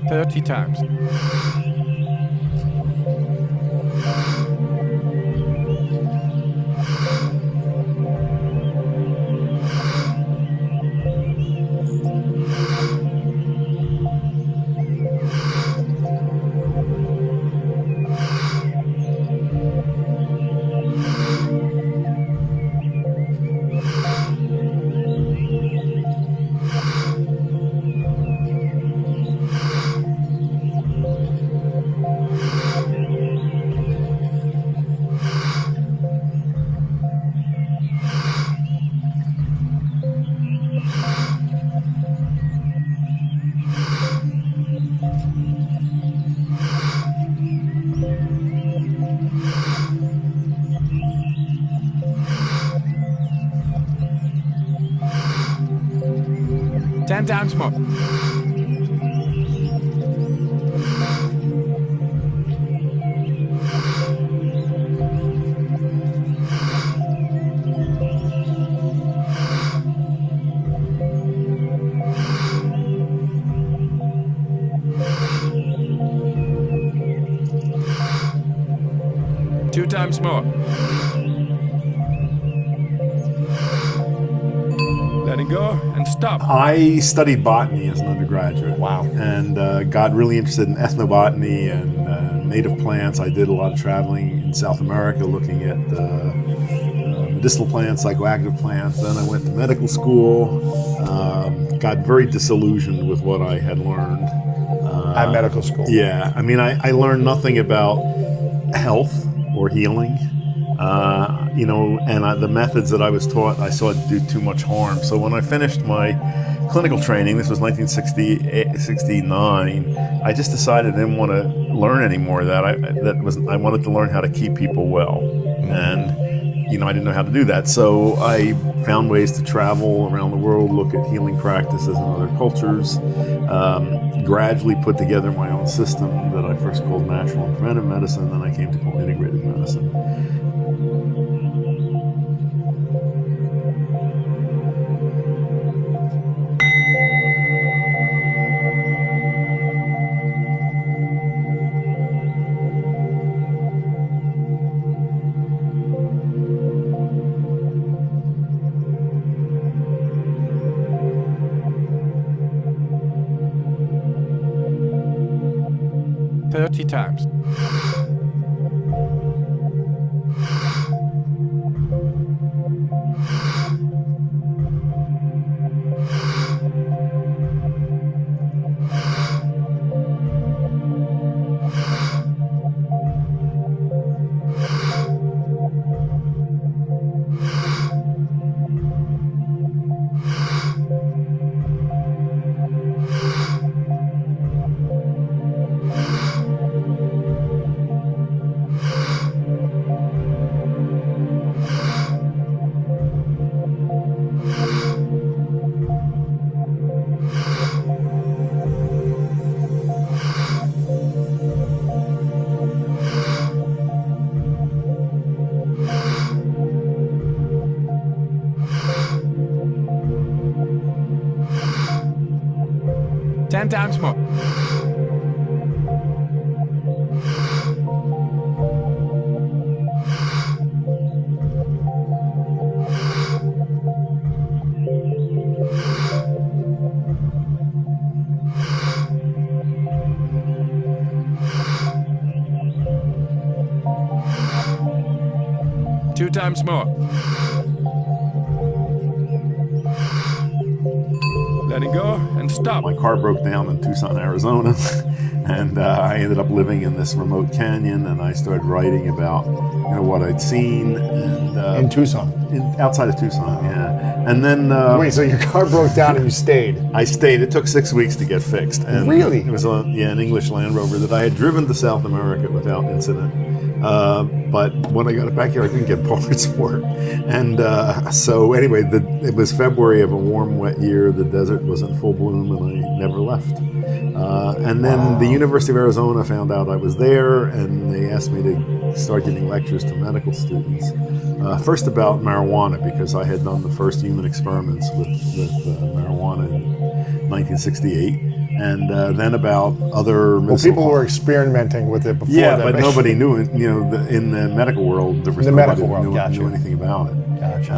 Thirty times. Ten times more. Two times more. Letting go and stop. I studied botany as an undergraduate. Wow. And got really interested in ethnobotany and native plants. I did a lot of traveling in South America looking at medicinal plants, psychoactive plants. Then I went to medical school, got very disillusioned with what I had learned. At medical school? Yeah. I mean, I learned nothing about health or healing. The methods that I was taught, I saw do too much harm. So when I finished my clinical training, this was 1969, I just decided I didn't want to learn any more of that. I wanted to learn how to keep people well. And, I didn't know how to do that. So I found ways to travel around the world, look at healing practices in other cultures, gradually put together my own system that I first called natural and preventive medicine, then I came to call integrated medicine. Thirty times. Ten times more. Two times more. Letting go and stop. My car broke down in Tucson, Arizona, and I ended up living in this remote canyon, and I started writing about what I'd seen. And in Tucson? Outside of Tucson, yeah. And then... Wait, so your car broke down and you stayed? I stayed. It took 6 weeks to get fixed. And really? It was an English Land Rover that I had driven to South America without incident. But when I got it back here, I couldn't get parts for it. And so anyway, it was February of a warm, wet year. The desert was in full bloom, and I never left. And then the University of Arizona found out I was there, and they asked me to start giving lectures to medical students. First about marijuana, because I had done the first human experiments with marijuana in 1968. And then about other medicinal. People were experimenting with it before. Yeah, that, but nobody knew it. You know, in the medical world, there was nobody who knew anything about it. Gotcha.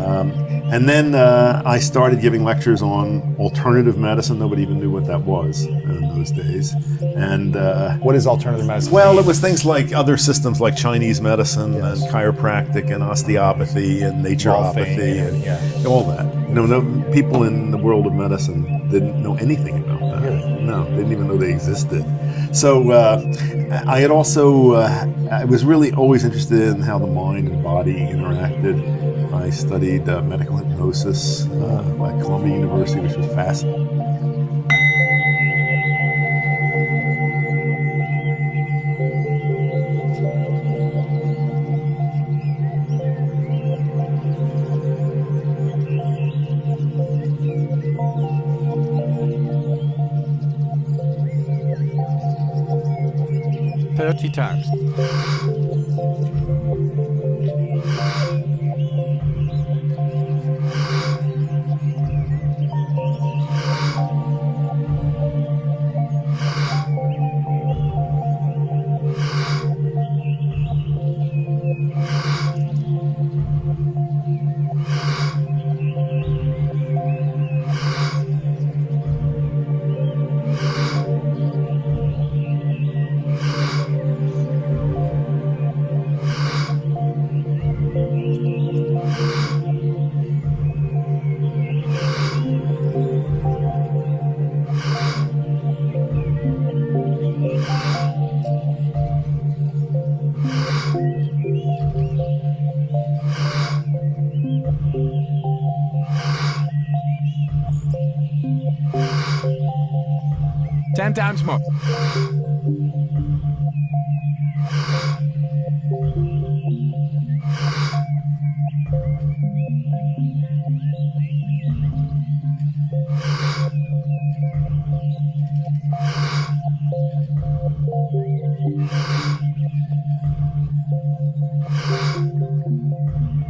And then I started giving lectures on alternative medicine. Nobody even knew what that was in those days. And what is alternative medicine? well, it was things like other systems like Chinese medicine and chiropractic and osteopathy and naturopathy and all that. You know, no people in the world of medicine didn't know anything about that. Really? No, they didn't even know they existed. So I had also, I was really always interested in how the mind and body interacted. I studied medical hypnosis at Columbia University, which was fascinating. Times. Ten times more.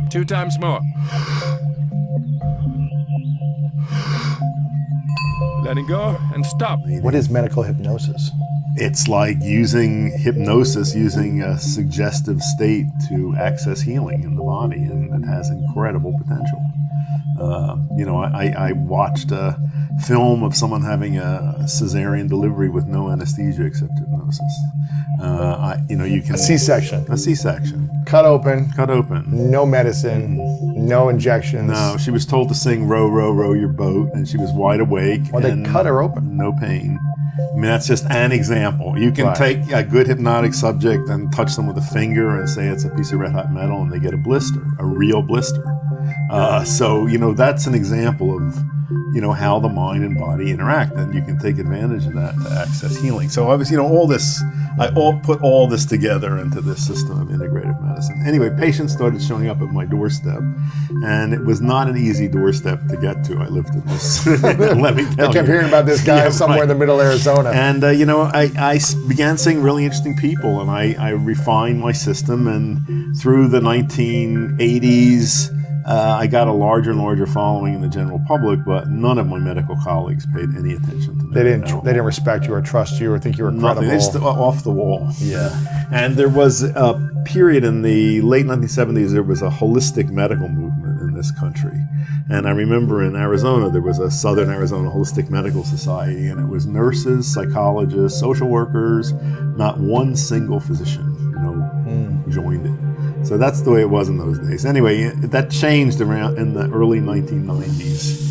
Two times more. Letting go and stop. What is medical hypnosis? It's like using hypnosis, using a suggestive state to access healing in the body, and it has incredible potential. You know, I watched a film of someone having a cesarean delivery with no anesthesia except hypnosis. You know, you can A C-section. A C-section. Cut open. Cut open. No medicine. No injections. No, she was told to sing "Row, row, row your boat," and she was wide awake. Well, they and cut her open. No pain. I mean, that's just an example. You can take a good hypnotic subject and touch them with a finger and say it's a piece of red hot metal, and they get a blister, a real blister. So, you know, that's an example of, you know, how the mind and body interact, and you can take advantage of that to access healing. So obviously, you know, all this, I put all this together into this system of integrative medicine. Anyway, patients started showing up at my doorstep, and it was not an easy doorstep to get to. I lived in this. Let me tell you. I kept hearing about this guy somewhere in the middle of Arizona. And, you know, I began seeing really interesting people, and I refined my system, and through the 1980s, I got a larger and larger following in the general public, but none of my medical colleagues paid any attention to me. They didn't respect you or trust you or think you were credible. Nothing. They just off the wall. Yeah. And there was a period in the late 1970s, there was a holistic medical movement in this country. And I remember in Arizona, there was a Southern Arizona Holistic Medical Society, and it was nurses, psychologists, social workers, not one single physician, you know, joined it. So that's the way it was in those days. Anyway, that changed around in the early 1990s.